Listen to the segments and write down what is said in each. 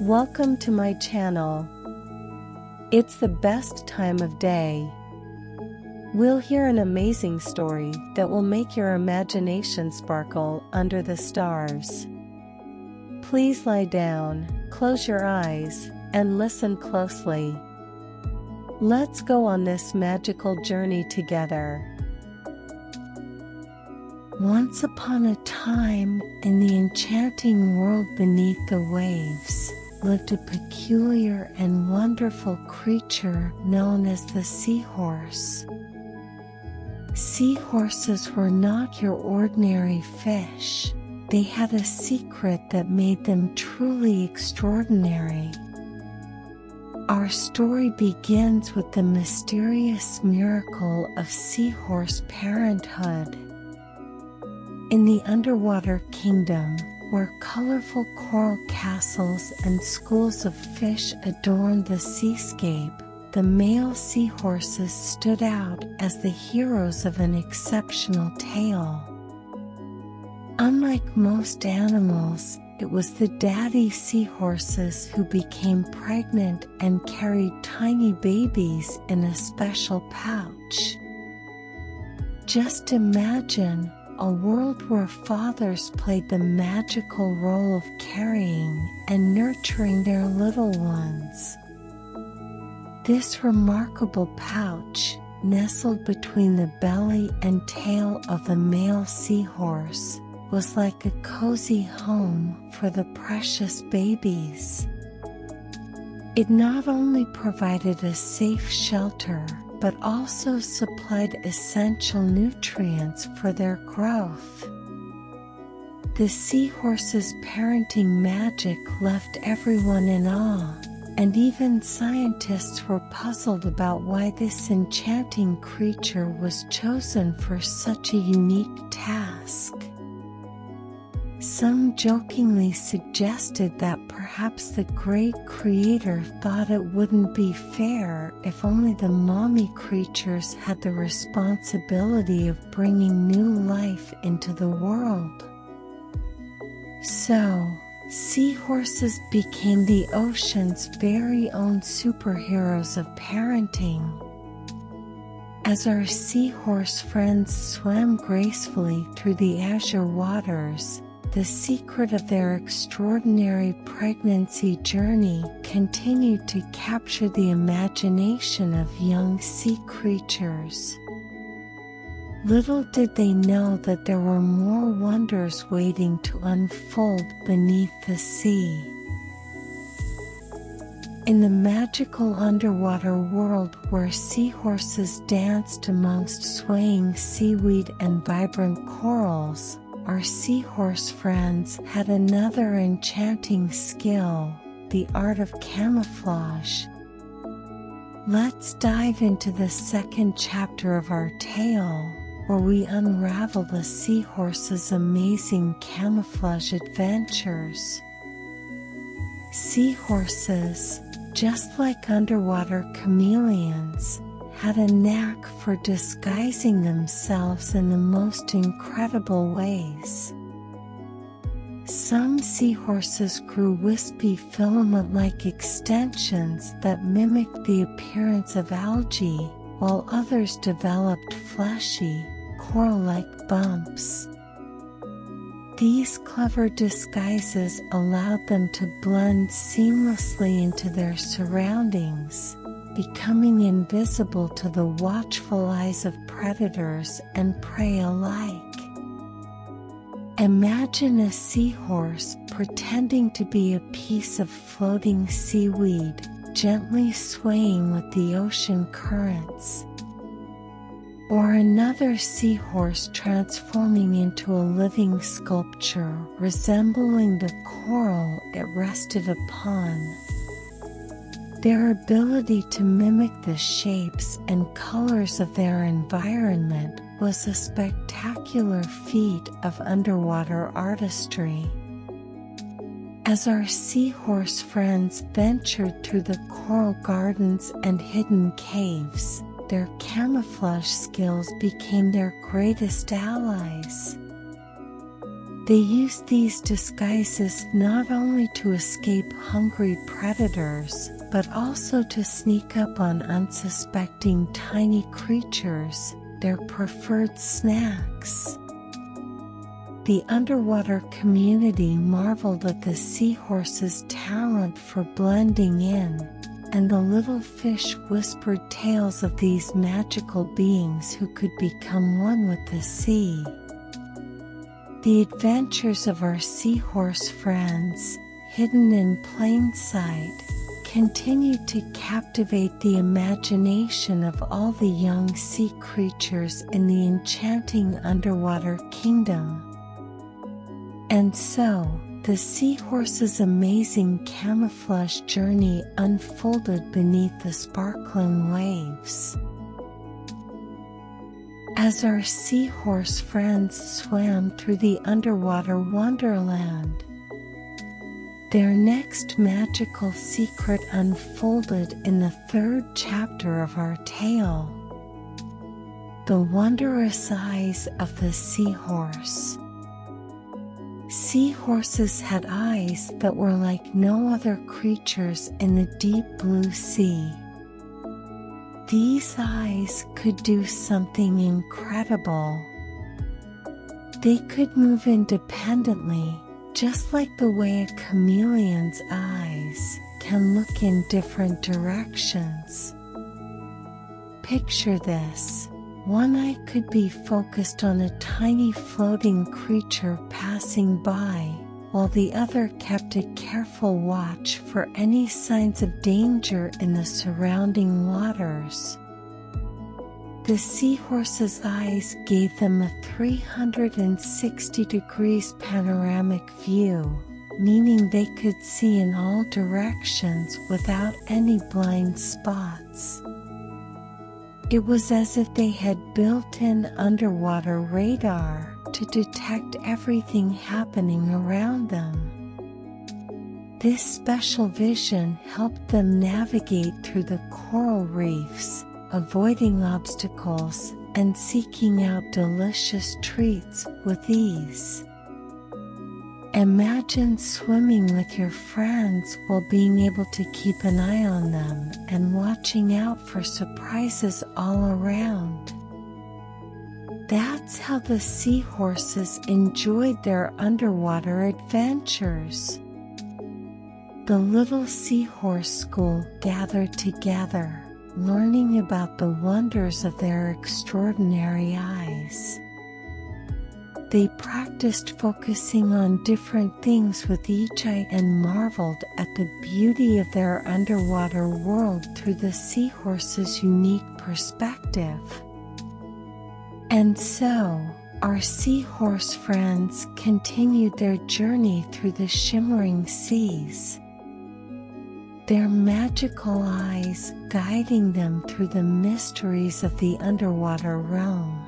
Welcome to my channel. It's the best time of day. We'll hear an amazing story that will make your imagination sparkle under the stars. Please lie down, close your eyes, and listen closely. Let's go on this magical journey together. Once upon a time, in the enchanting world beneath the waves, lived a peculiar and wonderful creature known as the seahorse. Seahorses were not your ordinary fish. They had a secret that made them truly extraordinary. Our story begins with the mysterious miracle of seahorse parenthood. In the underwater kingdom, where colorful coral castles and schools of fish adorned the seascape, the male seahorses stood out as the heroes of an exceptional tale. Unlike most animals, it was the daddy seahorses who became pregnant and carried tiny babies in a special pouch. Just imagine a world where fathers played the magical role of carrying and nurturing their little ones. This remarkable pouch, nestled between the belly and tail of the male seahorse, was like a cozy home for the precious babies. It not only provided a safe shelter, but also supplied essential nutrients for their growth. The seahorse's parenting magic left everyone in awe, and even scientists were puzzled about why this enchanting creature was chosen for such a unique task. Some jokingly suggested that perhaps the great creator thought it wouldn't be fair if only the mommy creatures had the responsibility of bringing new life into the world. So, seahorses became the ocean's very own superheroes of parenting. As our seahorse friends swam gracefully through the azure waters, the secret of their extraordinary pregnancy journey continued to capture the imagination of young sea creatures. Little did they know that there were more wonders waiting to unfold beneath the sea. In the magical underwater world where seahorses danced amongst swaying seaweed and vibrant corals, our seahorse friends had another enchanting skill, the art of camouflage. Let's dive into the second chapter of our tale, where we unravel the seahorse's amazing camouflage adventures. Seahorses, just like underwater chameleons, had a knack for disguising themselves in the most incredible ways. Some seahorses grew wispy filament-like extensions that mimicked the appearance of algae, while others developed fleshy, coral-like bumps. These clever disguises allowed them to blend seamlessly into their surroundings, becoming invisible to the watchful eyes of predators and prey alike. Imagine a seahorse pretending to be a piece of floating seaweed, gently swaying with the ocean currents. Or another seahorse transforming into a living sculpture resembling the coral it rested upon. Their ability to mimic the shapes and colors of their environment was a spectacular feat of underwater artistry. As our seahorse friends ventured through the coral gardens and hidden caves, their camouflage skills became their greatest allies. They used these disguises not only to escape hungry predators, but also to sneak up on unsuspecting tiny creatures, their preferred snacks. The underwater community marveled at the seahorses' talent for blending in, and the little fish whispered tales of these magical beings who could become one with the sea. The adventures of our seahorse friends, hidden in plain sight, continued to captivate the imagination of all the young sea creatures in the enchanting underwater kingdom. And so, the seahorse's amazing camouflage journey unfolded beneath the sparkling waves. As our seahorse friends swam through the underwater wonderland, their next magical secret unfolded in the third chapter of our tale. The wondrous eyes of the seahorse. Seahorses had eyes that were like no other creatures in the deep blue sea. These eyes could do something incredible. They could move independently, just like the way a chameleon's eyes can look in different directions. Picture this. One eye could be focused on a tiny floating creature passing by, while the other kept a careful watch for any signs of danger in the surrounding waters. The seahorse's eyes gave them a 360 degrees panoramic view, meaning they could see in all directions without any blind spots. It was as if they had built-in underwater radar to detect everything happening around them. This special vision helped them navigate through the coral reefs, avoiding obstacles and seeking out delicious treats with ease. Imagine swimming with your friends while being able to keep an eye on them and watching out for surprises all around. That's how the seahorses enjoyed their underwater adventures. The little seahorse school gathered together, learning about the wonders of their extraordinary eyes. They practiced focusing on different things with each eye and marveled at the beauty of their underwater world through the seahorse's unique perspective. And so, our seahorse friends continued their journey through the shimmering seas, their magical eyes guiding them through the mysteries of the underwater realm.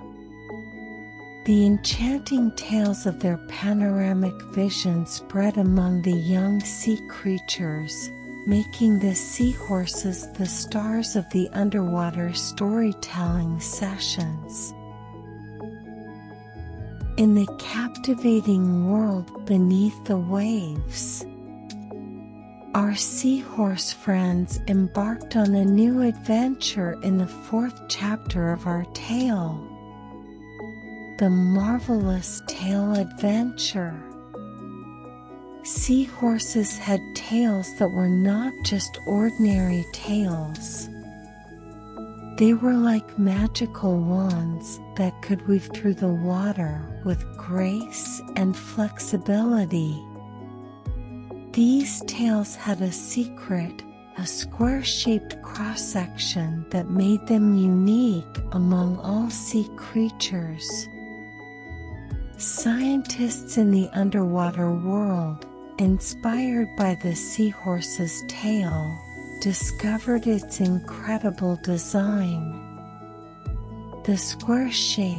The enchanting tales of their panoramic vision spread among the young sea creatures, making the seahorses the stars of the underwater storytelling sessions. In the captivating world beneath the waves, our seahorse friends embarked on a new adventure in the fourth chapter of our tale. The Marvelous Tale Adventure. Seahorses had tails that were not just ordinary tails. They were like magical wands that could weave through the water with grace and flexibility. These tails had a secret, a square-shaped cross-section that made them unique among all sea creatures. Scientists in the underwater world, inspired by the seahorse's tail, discovered its incredible design. The square shape,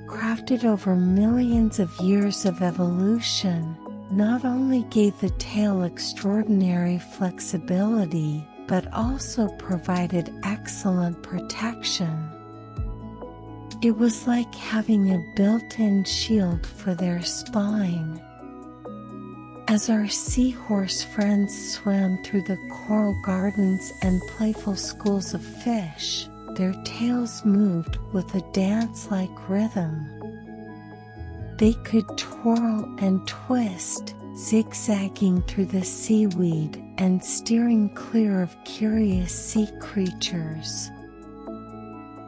crafted over millions of years of evolution, not only gave the tail extraordinary flexibility, but also provided excellent protection. It was like having a built-in shield for their spine. As our seahorse friends swam through the coral gardens and playful schools of fish, their tails moved with a dance-like rhythm. They could twirl and twist, zigzagging through the seaweed and steering clear of curious sea creatures.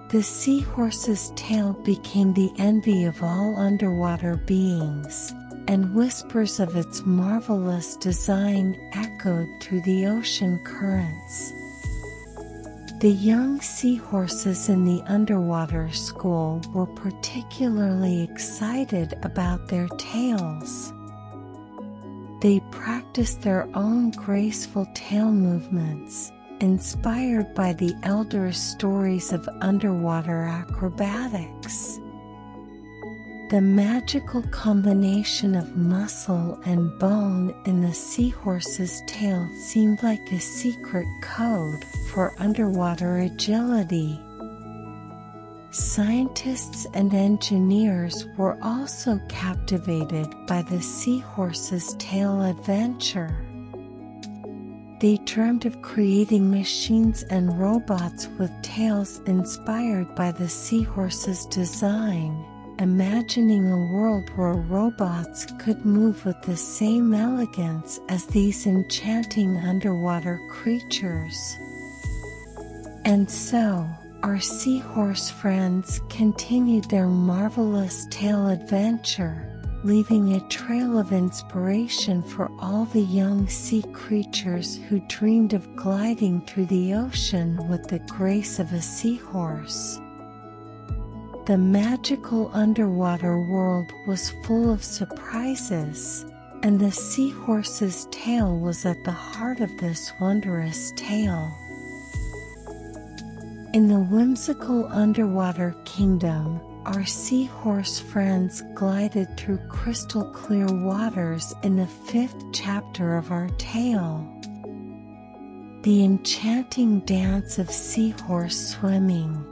The seahorse's tail became the envy of all underwater beings, and whispers of its marvelous design echoed through the ocean currents. The young seahorses in the underwater school were particularly excited about their tails. They practiced their own graceful tail movements, inspired by the elders' stories of underwater acrobatics. The magical combination of muscle and bone in the seahorse's tail seemed like a secret code for underwater agility. Scientists and engineers were also captivated by the seahorse's tail adventure. They dreamed of creating machines and robots with tails inspired by the seahorse's design, imagining a world where robots could move with the same elegance as these enchanting underwater creatures. And so, our seahorse friends continued their marvelous tail adventure, leaving a trail of inspiration for all the young sea creatures who dreamed of gliding through the ocean with the grace of a seahorse. The magical underwater world was full of surprises, and the seahorse's tail was at the heart of this wondrous tale. In the whimsical underwater kingdom, our seahorse friends glided through crystal clear waters in the 5th chapter of our tale. The enchanting dance of seahorse swimming.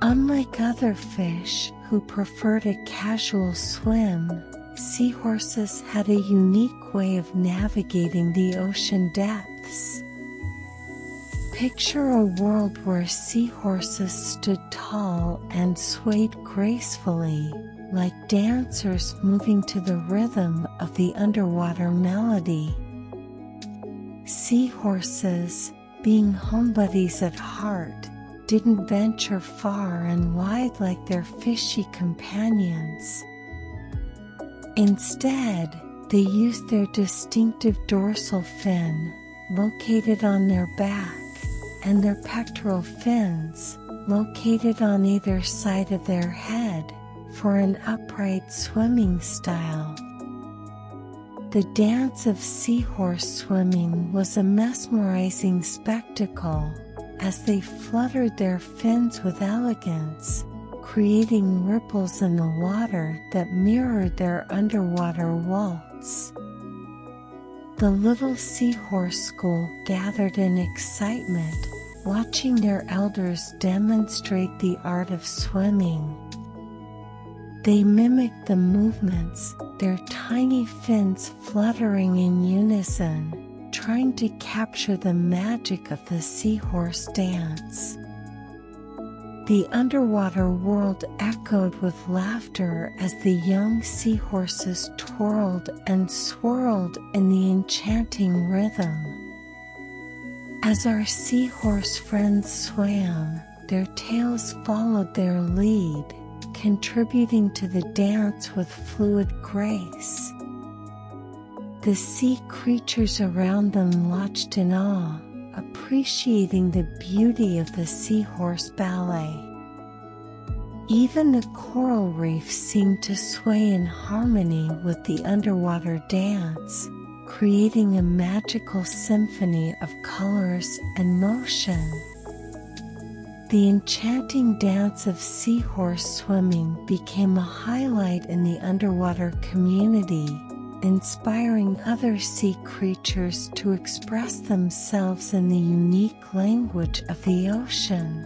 Unlike other fish who preferred a casual swim, seahorses had a unique way of navigating the ocean depths. Picture a world where seahorses stood tall and swayed gracefully, like dancers moving to the rhythm of the underwater melody. Seahorses, being homebodies at heart, didn't venture far and wide like their fishy companions. Instead, they used their distinctive dorsal fin, located on their back, and their pectoral fins, located on either side of their head, for an upright swimming style. The dance of seahorse swimming was a mesmerizing spectacle, as they fluttered their fins with elegance, creating ripples in the water that mirrored their underwater waltz. The little seahorse school gathered in excitement, watching their elders demonstrate the art of swimming. They mimicked the movements, their tiny fins fluttering in unison, trying to capture the magic of the seahorse dance. The underwater world echoed with laughter as the young seahorses twirled and swirled in the enchanting rhythm. As our seahorse friends swam, their tails followed their lead, contributing to the dance with fluid grace. The sea creatures around them watched in awe, appreciating the beauty of the seahorse ballet. Even the coral reef seemed to sway in harmony with the underwater dance, creating a magical symphony of colors and motion. The enchanting dance of seahorse swimming became a highlight in the underwater community, inspiring other sea creatures to express themselves in the unique language of the ocean.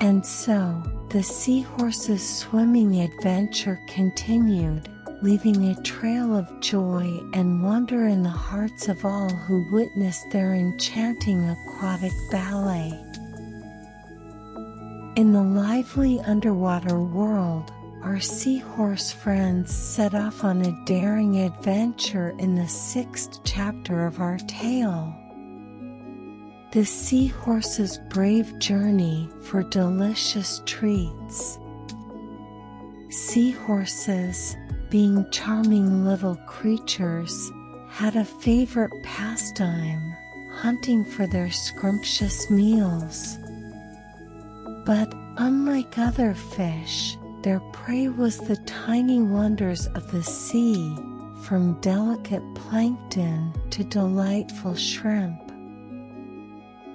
And so, the seahorse's swimming adventure continued, leaving a trail of joy and wonder in the hearts of all who witnessed their enchanting aquatic ballet. In the lively underwater world, our seahorse friends set off on a daring adventure in the 6th chapter of our tale. The seahorse's brave journey for delicious treats. Seahorses, being charming little creatures, had a favorite pastime, hunting for their scrumptious meals. But, unlike other fish, their prey was the tiny wonders of the sea, from delicate plankton to delightful shrimp.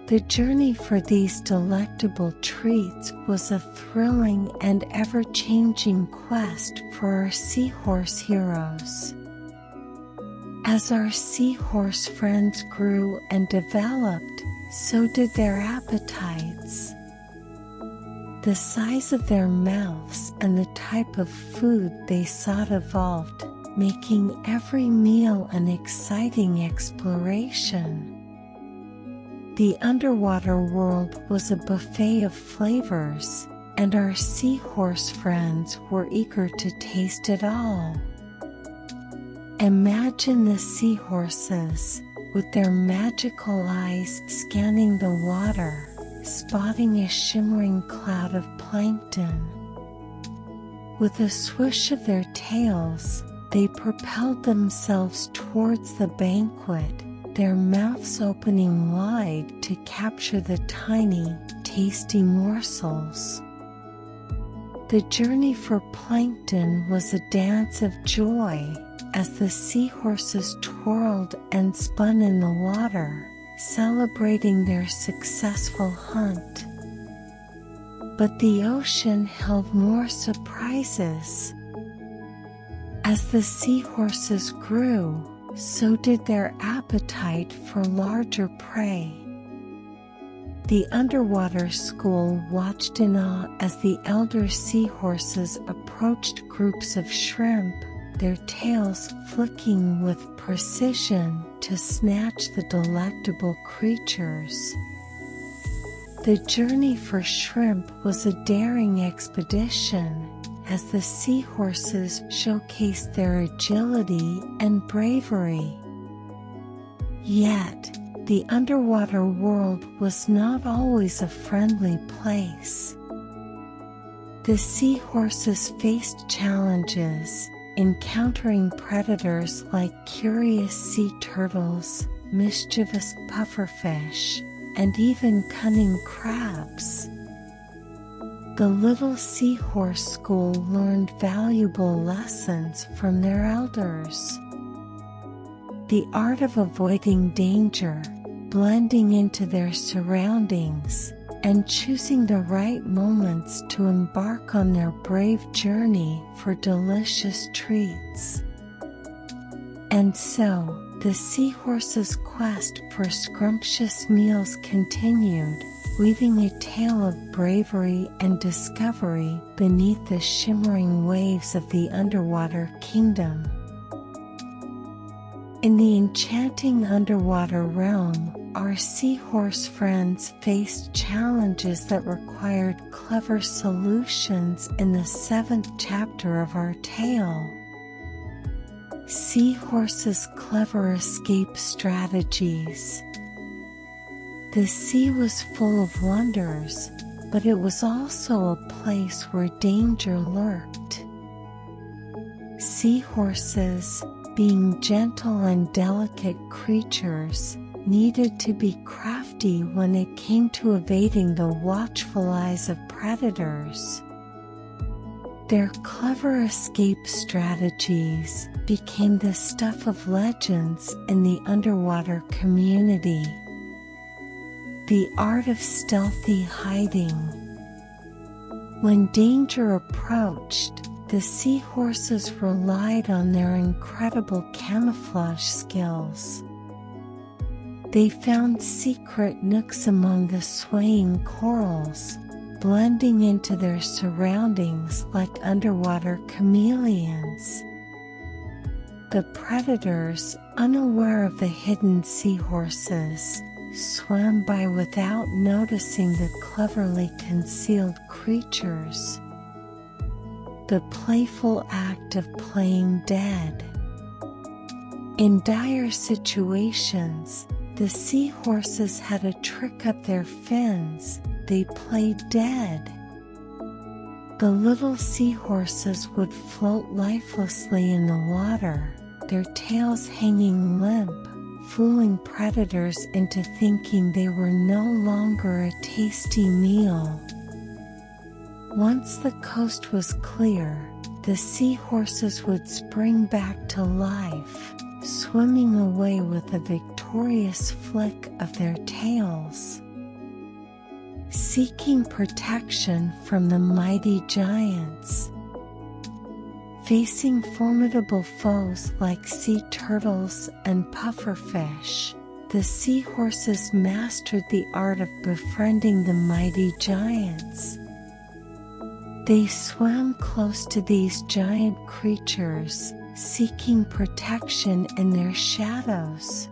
The journey for these delectable treats was a thrilling and ever-changing quest for our seahorse heroes. As our seahorse friends grew and developed, so did their appetites. The size of their mouths and the type of food they sought evolved, making every meal an exciting exploration. The underwater world was a buffet of flavors, and our seahorse friends were eager to taste it all. Imagine the seahorses, with their magical eyes scanning the water, spotting a shimmering cloud of plankton. With a swish of their tails, they propelled themselves towards the banquet, their mouths opening wide to capture the tiny, tasty morsels. The journey for plankton was a dance of joy, as the seahorses twirled and spun in the water, celebrating their successful hunt. But the ocean held more surprises. As the seahorses grew, so did their appetite for larger prey. The underwater school watched in awe as the elder seahorses approached groups of shrimp, their tails flicking with precision to snatch the delectable creatures. The journey for shrimp was a daring expedition, as the seahorses showcased their agility and bravery. Yet, the underwater world was not always a friendly place. The seahorses faced challenges, encountering predators like curious sea turtles, mischievous pufferfish, and even cunning crabs. The little seahorse school learned valuable lessons from their elders. The art of avoiding danger, blending into their surroundings, and choosing the right moments to embark on their brave journey for delicious treats. And so, the seahorse's quest for scrumptious meals continued, weaving a tale of bravery and discovery beneath the shimmering waves of the underwater kingdom. In the enchanting underwater realm, our seahorse friends faced challenges that required clever solutions in the 7th chapter of our tale. Seahorses' clever escape strategies. The sea was full of wonders, but it was also a place where danger lurked. Seahorses, being gentle and delicate creatures, needed to be crafty when it came to evading the watchful eyes of predators. Their clever escape strategies became the stuff of legends in the underwater community. The art of stealthy hiding. When danger approached, the seahorses relied on their incredible camouflage skills. They found secret nooks among the swaying corals, blending into their surroundings like underwater chameleons. The predators, unaware of the hidden seahorses, swam by without noticing the cleverly concealed creatures. The playful act of playing dead. In dire situations, the seahorses had a trick up their fins. They played dead. The little seahorses would float lifelessly in the water, their tails hanging limp, fooling predators into thinking they were no longer a tasty meal. Once the coast was clear, the seahorses would spring back to life, swimming away with a victorious flick of their tails. Seeking protection from the mighty giants. Facing formidable foes like sea turtles and pufferfish, the seahorses mastered the art of befriending the mighty giants. They swam close to these giant creatures, seeking protection in their shadows.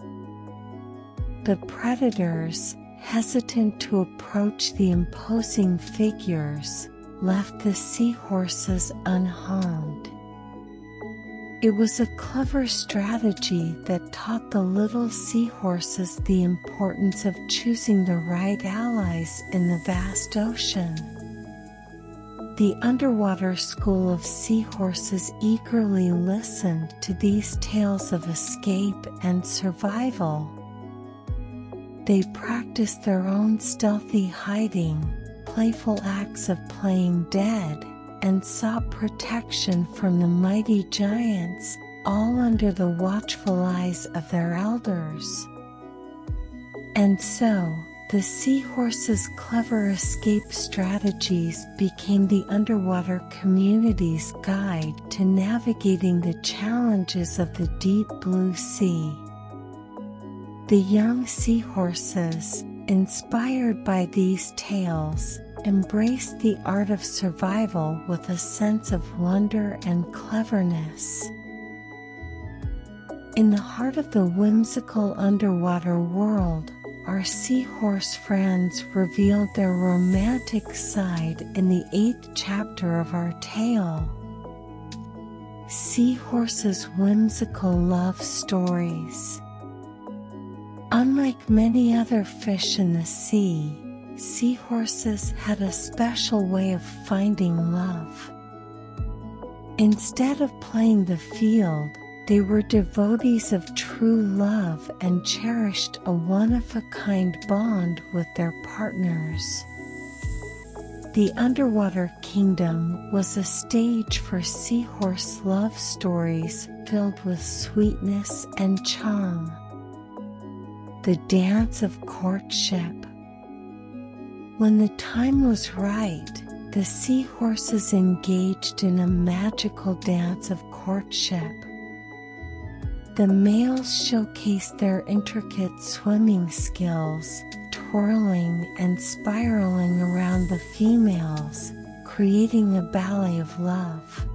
The predators, hesitant to approach the imposing figures, left the seahorses unharmed. It was a clever strategy that taught the little seahorses the importance of choosing the right allies in the vast ocean. The underwater school of seahorses eagerly listened to these tales of escape and survival. They practiced their own stealthy hiding, playful acts of playing dead, and sought protection from the mighty giants, all under the watchful eyes of their elders. And so, the seahorses' clever escape strategies became the underwater community's guide to navigating the challenges of the deep blue sea. The young seahorses, inspired by these tales, embraced the art of survival with a sense of wonder and cleverness. In the heart of the whimsical underwater world, our seahorse friends revealed their romantic side in the 8th chapter of our tale. Seahorses' Whimsical Love Stories. Unlike many other fish in the sea, seahorses had a special way of finding love. Instead of playing the field, they were devotees of true love and cherished a one-of-a-kind bond with their partners. The underwater kingdom was a stage for seahorse love stories filled with sweetness and charm. The dance of courtship. When the time was right, the seahorses engaged in a magical dance of courtship. The males showcased their intricate swimming skills, twirling and spiraling around the females, creating a ballet of love.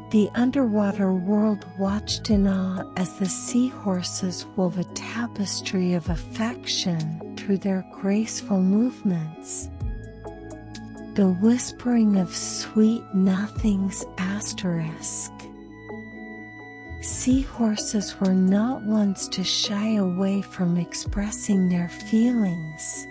The underwater world watched in awe as the seahorses wove a tapestry of affection through their graceful movements. The whispering of sweet nothings asterisk. Seahorses were not ones to shy away from expressing their feelings.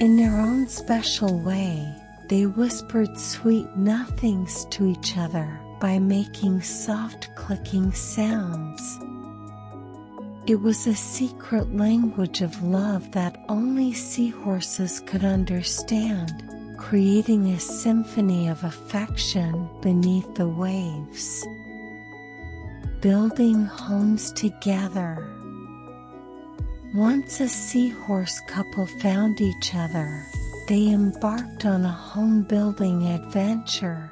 In their own special way, they whispered sweet nothings to each other by making soft clicking sounds. It was a secret language of love that only seahorses could understand, creating a symphony of affection beneath the waves. Building homes together. Once a seahorse couple found each other, they embarked on a home-building adventure.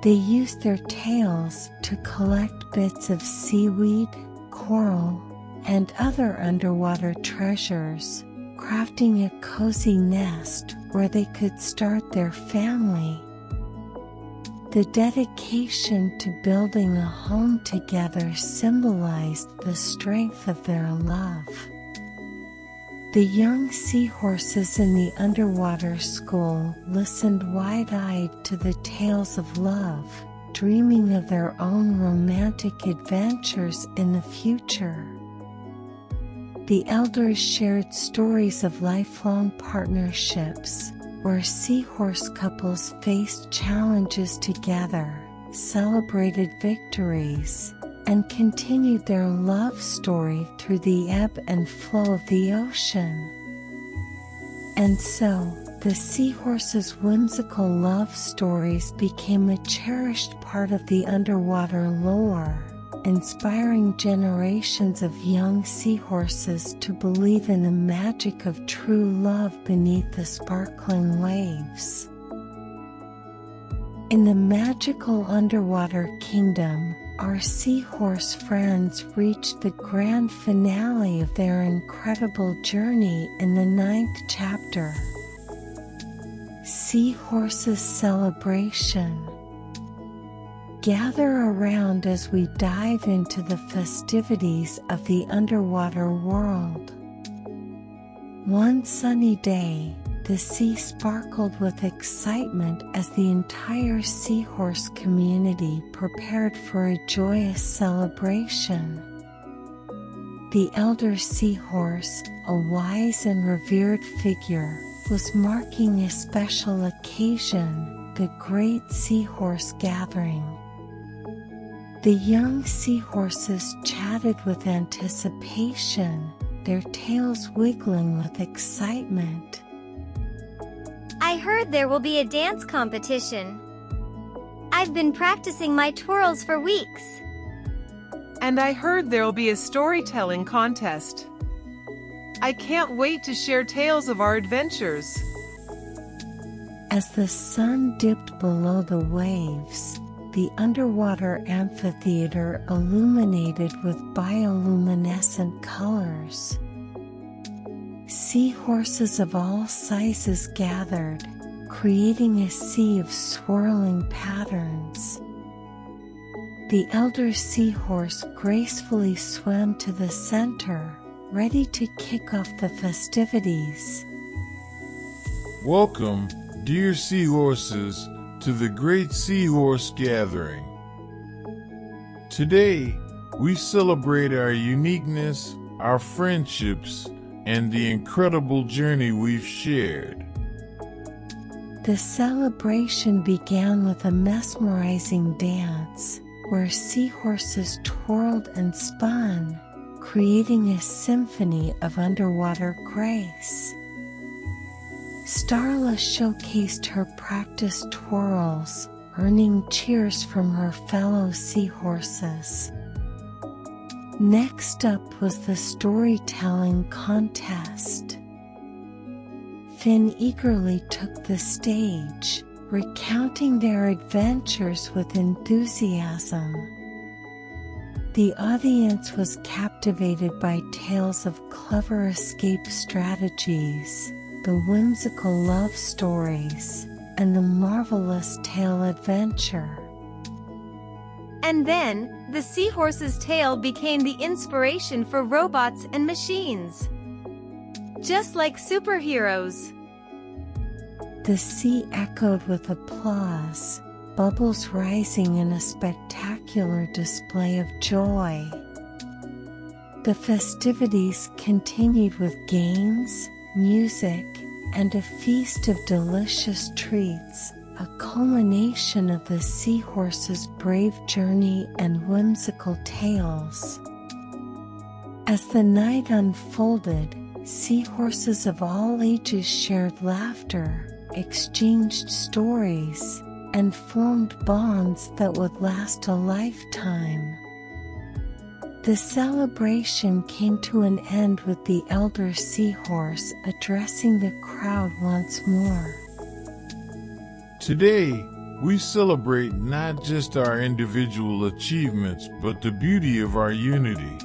They used their tails to collect bits of seaweed, coral, and other underwater treasures, crafting a cozy nest where they could start their family. The dedication to building a home together symbolized the strength of their love. The young seahorses in the underwater school listened wide-eyed to the tales of love, dreaming of their own romantic adventures in the future. The elders shared stories of lifelong partnerships, where seahorse couples faced challenges together, celebrated victories, and continued their love story through the ebb and flow of the ocean. And so, the seahorses' whimsical love stories became a cherished part of the underwater lore, inspiring generations of young seahorses to believe in the magic of true love beneath the sparkling waves. In the magical underwater kingdom, our seahorse friends reached the grand finale of their incredible journey in the 9th chapter. Seahorses Celebration. Gather around as we dive into the festivities of the underwater world. One sunny day, the sea sparkled with excitement as the entire seahorse community prepared for a joyous celebration. The elder seahorse, a wise and revered figure, was marking a special occasion, the Great Seahorse Gathering. The young seahorses chatted with anticipation, their tails wiggling with excitement. I heard there will be a dance competition. I've been practicing my twirls for weeks. And I heard there'll be a storytelling contest. I can't wait to share tales of our adventures. As the sun dipped below the waves, the underwater amphitheater illuminated with bioluminescent colors. Seahorses of all sizes gathered, creating a sea of swirling patterns. The elder seahorse gracefully swam to the center, ready to kick off the festivities. Welcome, dear seahorses, to the Great Seahorse Gathering. Today, we celebrate our uniqueness, our friendships, and the incredible journey we've shared. The celebration began with a mesmerizing dance, where seahorses twirled and spun, creating a symphony of underwater grace. Starla showcased her practiced twirls, earning cheers from her fellow seahorses. Next up was the storytelling contest. Finn eagerly took the stage, recounting their adventures with enthusiasm. The audience was captivated by tales of clever escape strategies, the whimsical love stories, and the marvelous tale adventure. And then, the seahorse's tale became the inspiration for robots and machines. Just like superheroes. The sea echoed with applause, bubbles rising in a spectacular display of joy. The festivities continued with games, music, and a feast of delicious treats, a culmination of the seahorse's brave journey and whimsical tales. As the night unfolded, seahorses of all ages shared laughter, exchanged stories, and formed bonds that would last a lifetime. The celebration came to an end with the elder seahorse addressing the crowd once more. Today, we celebrate not just our individual achievements, but the beauty of our unity.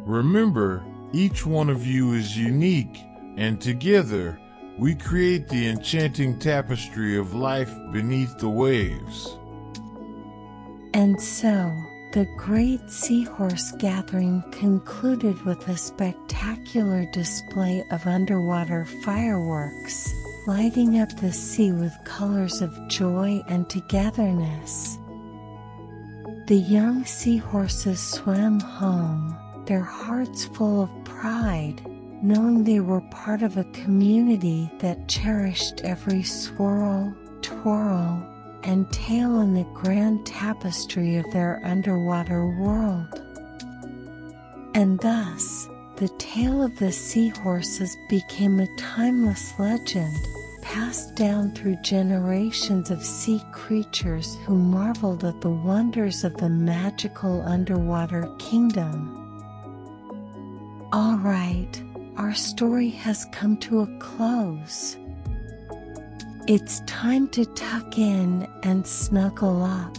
Remember, each one of you is unique, and together, We create the enchanting tapestry of life beneath the waves. And so, the Great Seahorse Gathering concluded with a spectacular display of underwater fireworks, lighting up the sea with colors of joy and togetherness. The young seahorses swam home, their hearts full of pride, knowing they were part of a community that cherished every swirl, twirl, and tail in the grand tapestry of their underwater world. And thus, the tale of the seahorses became a timeless legend, passed down through generations of sea creatures who marveled at the wonders of the magical underwater kingdom. All right, our story has come to a close. It's time to tuck in and snuggle up.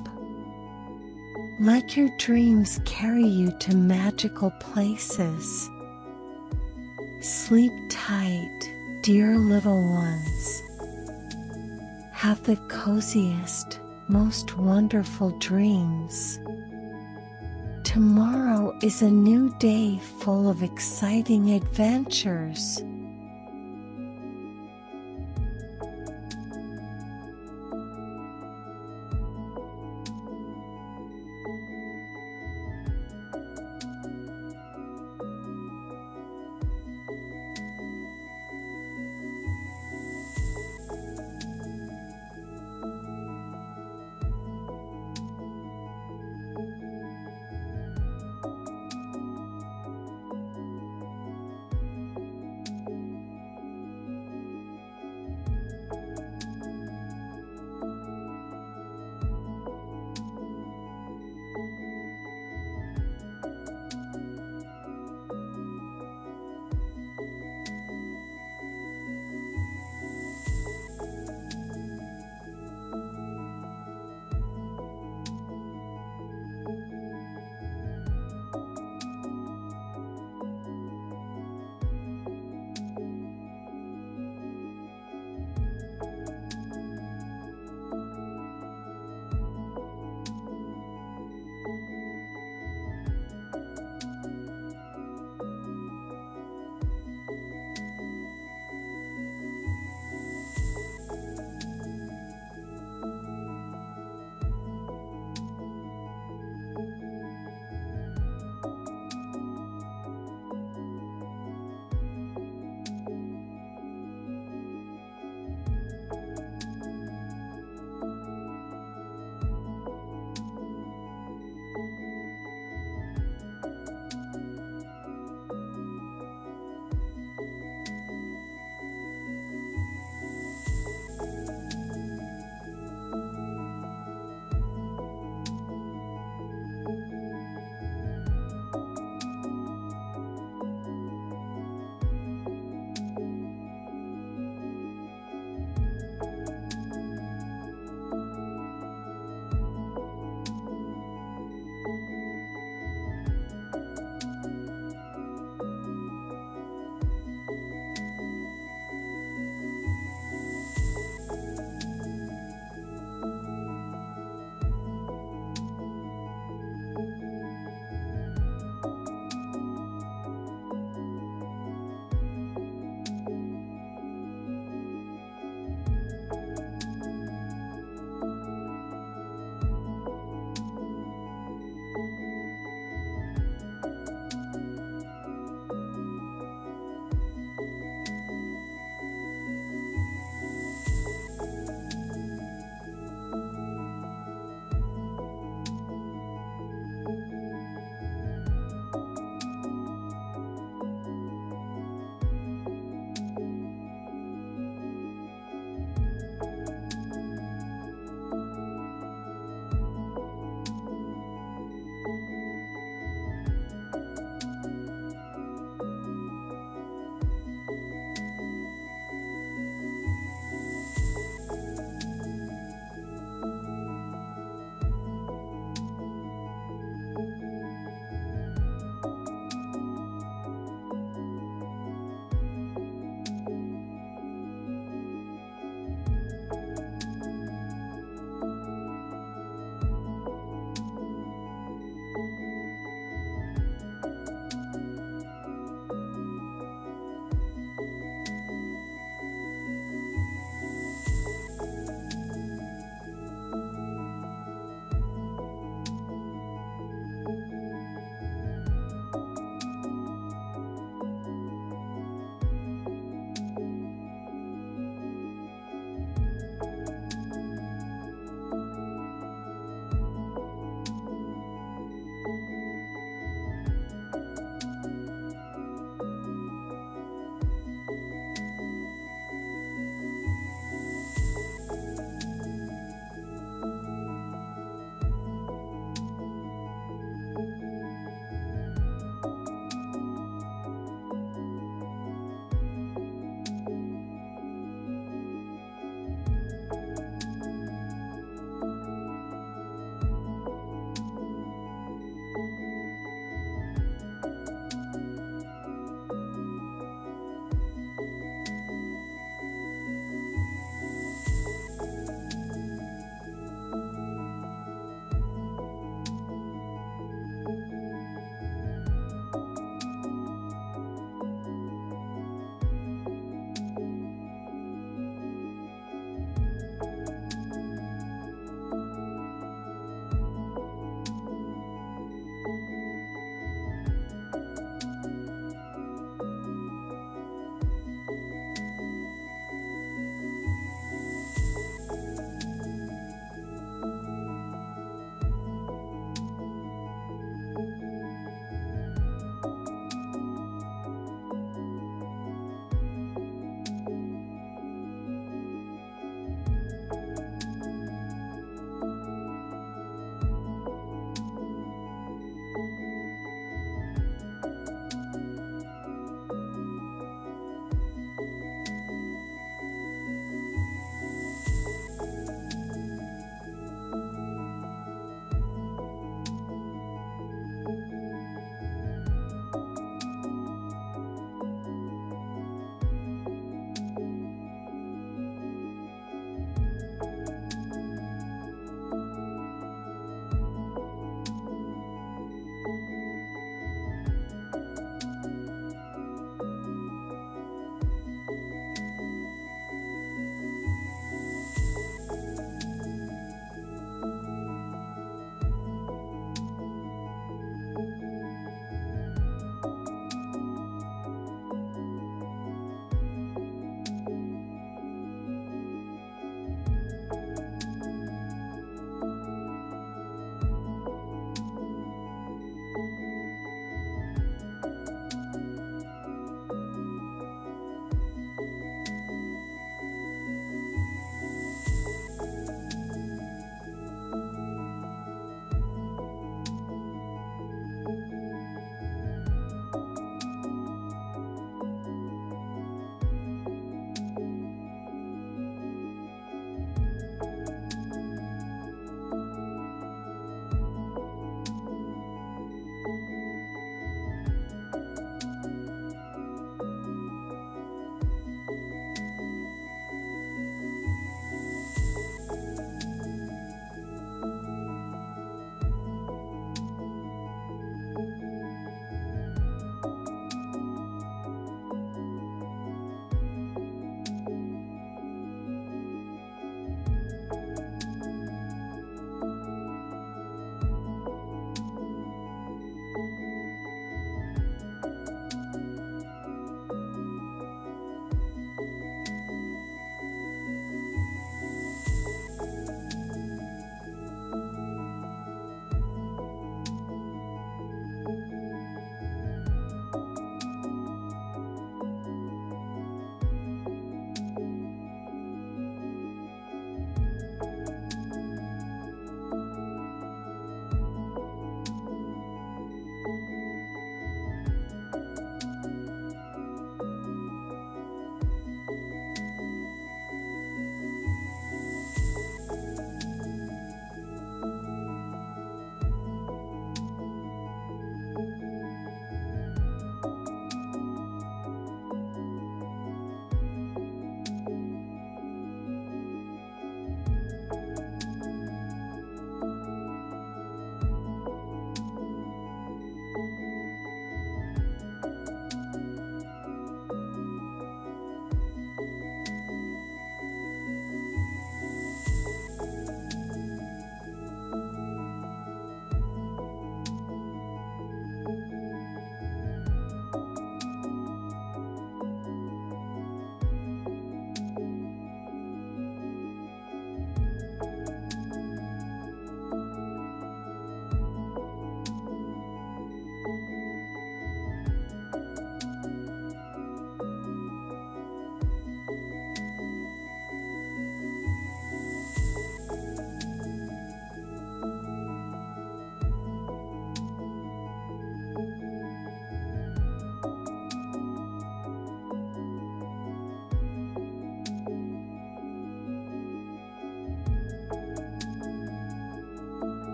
Let your dreams carry you to magical places. Sleep tight, dear little ones. Have the coziest, most wonderful dreams. Tomorrow is a new day full of exciting adventures.